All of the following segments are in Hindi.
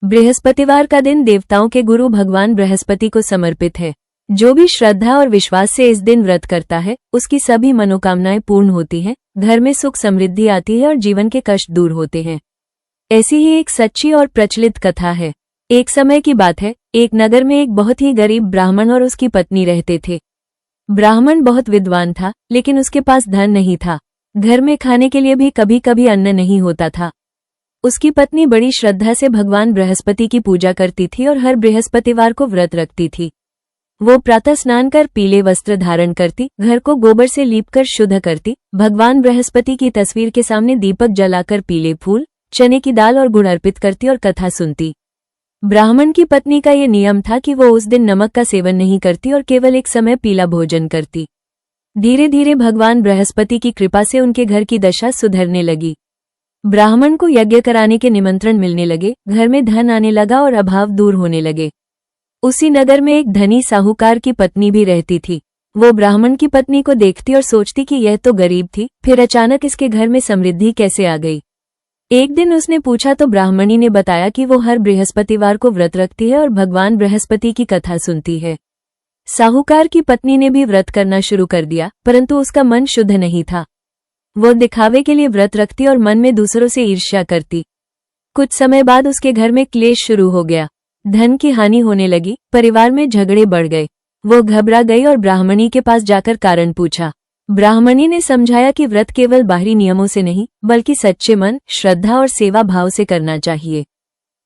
बृहस्पतिवार का दिन देवताओं के गुरु भगवान बृहस्पति को समर्पित है। जो भी श्रद्धा और विश्वास से इस दिन व्रत करता है, उसकी सभी मनोकामनाएं पूर्ण होती हैं, घर में सुख समृद्धि आती है और जीवन के कष्ट दूर होते हैं। ऐसी ही एक सच्ची और प्रचलित कथा है। एक समय की बात है, एक नगर में एक बहुत ही गरीब ब्राह्मण और उसकी पत्नी रहते थे। ब्राह्मण बहुत विद्वान था, लेकिन उसके पास धन नहीं था। घर में खाने के लिए भी कभी कभी अन्न नहीं होता था। उसकी पत्नी बड़ी श्रद्धा से भगवान बृहस्पति की पूजा करती थी और हर बृहस्पतिवार को व्रत रखती थी। वो प्रातः स्नान कर पीले वस्त्र धारण करती, घर को गोबर से लीपकर शुद्ध करती, भगवान बृहस्पति की तस्वीर के सामने दीपक जलाकर पीले फूल, चने की दाल और गुड़ अर्पित करती और कथा सुनती। ब्राह्मण की पत्नी का ये नियम था कि वो उस दिन नमक का सेवन नहीं करती और केवल एक समय पीला भोजन करती। धीरे धीरे भगवान बृहस्पति की कृपा से उनके घर की दशा सुधरने लगी। ब्राह्मण को यज्ञ कराने के निमंत्रण मिलने लगे, घर में धन आने लगा और अभाव दूर होने लगे। उसी नगर में एक धनी साहूकार की पत्नी भी रहती थी। वो ब्राह्मण की पत्नी को देखती और सोचती कि यह तो गरीब थी, फिर अचानक इसके घर में समृद्धि कैसे आ गई। एक दिन उसने पूछा तो ब्राह्मणी ने बताया कि वो हर बृहस्पतिवार को व्रत रखती है और भगवान बृहस्पति की कथा सुनती है। साहूकार की पत्नी ने भी व्रत करना शुरू कर दिया, परंतु उसका मन शुद्ध नहीं था। वो दिखावे के लिए व्रत रखती और मन में दूसरों से ईर्ष्या करती। कुछ समय बाद उसके घर में क्लेश शुरू हो गया। धन की हानि होने लगी, परिवार में झगड़े बढ़ गए। वो घबरा गई और ब्राह्मणी के पास जाकर कारण पूछा। ब्राह्मणी ने समझाया कि व्रत केवल बाहरी नियमों से नहीं, बल्कि सच्चे मन, श्रद्धा और सेवा भाव से करना चाहिए।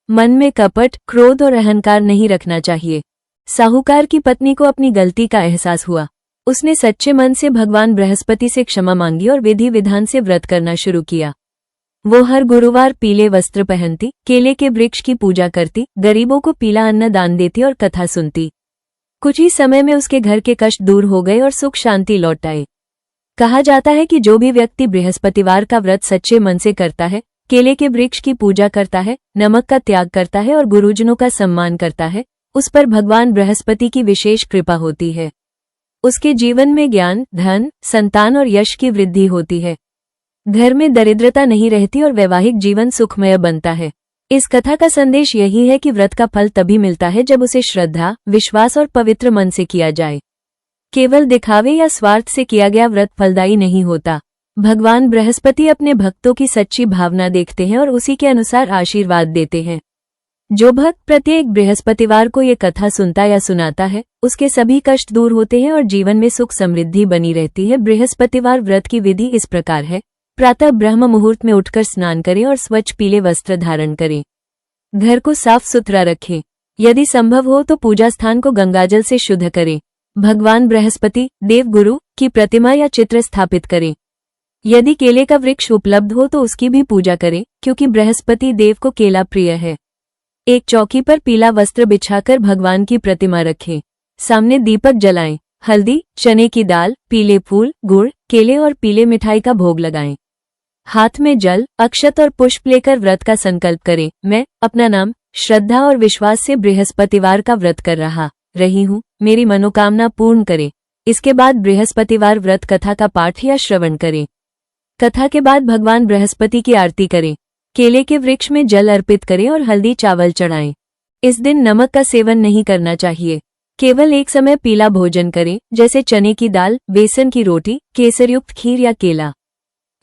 मन में कपट, क्रोध और अहंकार नहीं रखना चाहिए। साहूकार की पत्नी को अपनी गलती का एहसास हुआ। उसने सच्चे मन से भगवान बृहस्पति से क्षमा मांगी और विधि विधान से व्रत करना शुरू किया। वो हर गुरुवार पीले वस्त्र पहनती, केले के वृक्ष की पूजा करती, गरीबों को पीला अन्न दान देती और कथा सुनती। कुछ ही समय में उसके घर के कष्ट दूर हो गए और सुख शांति लौट आए। कहा जाता है कि जो भी व्यक्ति बृहस्पतिवार का व्रत सच्चे मन से करता है, केले के वृक्ष की पूजा करता है, नमक का त्याग करता है और गुरुजनों का सम्मान करता है, उस पर भगवान बृहस्पति की विशेष कृपा होती है। उसके जीवन में ज्ञान, धन, संतान और यश की वृद्धि होती है। घर में दरिद्रता नहीं रहती और वैवाहिक जीवन सुखमय बनता है। इस कथा का संदेश यही है कि व्रत का फल तभी मिलता है जब उसे श्रद्धा, विश्वास और पवित्र मन से किया जाए। केवल दिखावे या स्वार्थ से किया गया व्रत फलदायी नहीं होता। भगवान बृहस्पति अपने भक्तों की सच्ची भावना देखते हैं और उसी के अनुसार आशीर्वाद देते हैं। जो भक्त प्रत्येक बृहस्पतिवार को ये कथा सुनता या सुनाता है, उसके सभी कष्ट दूर होते हैं और जीवन में सुख समृद्धि बनी रहती है। बृहस्पतिवार व्रत की विधि इस प्रकार है। प्रातः ब्रह्म मुहूर्त में उठकर स्नान करें और स्वच्छ पीले वस्त्र धारण करें। घर को साफ सुथरा रखें। यदि संभव हो तो पूजा स्थान को गंगाजल से शुद्ध करें। भगवान बृहस्पति, देवगुरु की प्रतिमा या चित्र स्थापित करें। यदि केले का वृक्ष उपलब्ध हो तो उसकी भी पूजा करें, क्योंकि बृहस्पति देव को केला प्रिय है। एक चौकी पर पीला वस्त्र बिछाकर भगवान की प्रतिमा रखें। सामने दीपक जलाएं। हल्दी, चने की दाल, पीले फूल, गुड़, केले और पीले मिठाई का भोग लगाएं। हाथ में जल, अक्षत और पुष्प लेकर व्रत का संकल्प करें। मैं अपना नाम, श्रद्धा और विश्वास से बृहस्पतिवार का व्रत कर रही हूँ, मेरी मनोकामना पूर्ण करें। इसके बाद बृहस्पतिवार व्रत कथा का पाठ या श्रवण करें। कथा के बाद भगवान बृहस्पति की आरती करें। केले के वृक्ष में जल अर्पित करें और हल्दी चावल चढ़ाएं। इस दिन नमक का सेवन नहीं करना चाहिए। केवल एक समय पीला भोजन करें, जैसे चने की दाल, बेसन की रोटी, केसरयुक्त खीर या केला।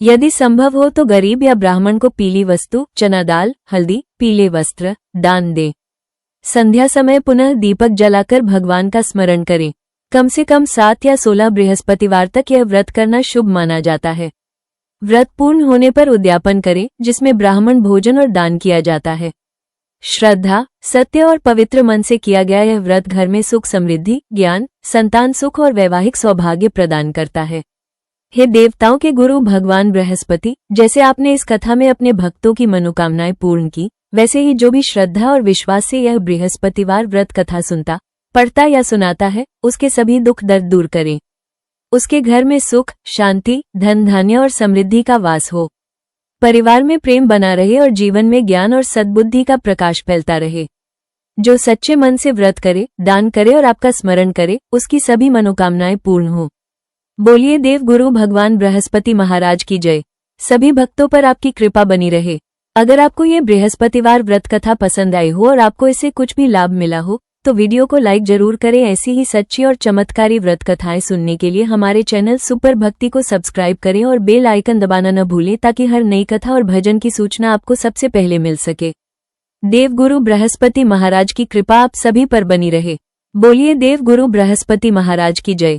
यदि संभव हो तो गरीब या ब्राह्मण को पीली वस्तु, चना दाल, हल्दी, पीले वस्त्र दान दें। संध्या समय पुनः दीपक जलाकर भगवान का स्मरण करें। कम से कम 7 या 16 बृहस्पतिवार तक यह व्रत करना शुभ माना जाता है। व्रत पूर्ण होने पर उद्यापन करें, जिसमें ब्राह्मण भोजन और दान किया जाता है। श्रद्धा, सत्य और पवित्र मन से किया गया यह व्रत घर में सुख समृद्धि, ज्ञान, संतान सुख और वैवाहिक सौभाग्य प्रदान करता है। हे देवताओं के गुरु भगवान बृहस्पति, जैसे आपने इस कथा में अपने भक्तों की मनोकामनाएं पूर्ण की, वैसे ही जो भी श्रद्धा और विश्वास से यह बृहस्पतिवार व्रत कथा सुनता, पढ़ता या सुनाता है, उसके सभी दुख दर्द दूर करें। उसके घर में सुख, शांति, धन धान्य और समृद्धि का वास हो। परिवार में प्रेम बना रहे और जीवन में ज्ञान और सद्बुद्धि का प्रकाश फैलता रहे। जो सच्चे मन से व्रत करे, दान करे और आपका स्मरण करे, उसकी सभी मनोकामनाएं पूर्ण हो। बोलिए देव गुरु भगवान बृहस्पति महाराज की जय। सभी भक्तों पर आपकी कृपा बनी रहे। अगर आपको ये बृहस्पतिवार व्रत कथा पसंद आई हो और आपको इससे कुछ भी लाभ मिला हो तो वीडियो को लाइक जरूर करें। ऐसी ही सच्ची और चमत्कारी व्रत कथाएं सुनने के लिए हमारे चैनल सुपर भक्ति को सब्सक्राइब करें और बेल आइकन दबाना न भूलें ताकि हर नई कथा और भजन की सूचना आपको सबसे पहले मिल सके। देवगुरु बृहस्पति महाराज की कृपा आप सभी पर बनी रहे। बोलिए देवगुरु बृहस्पति महाराज की जय।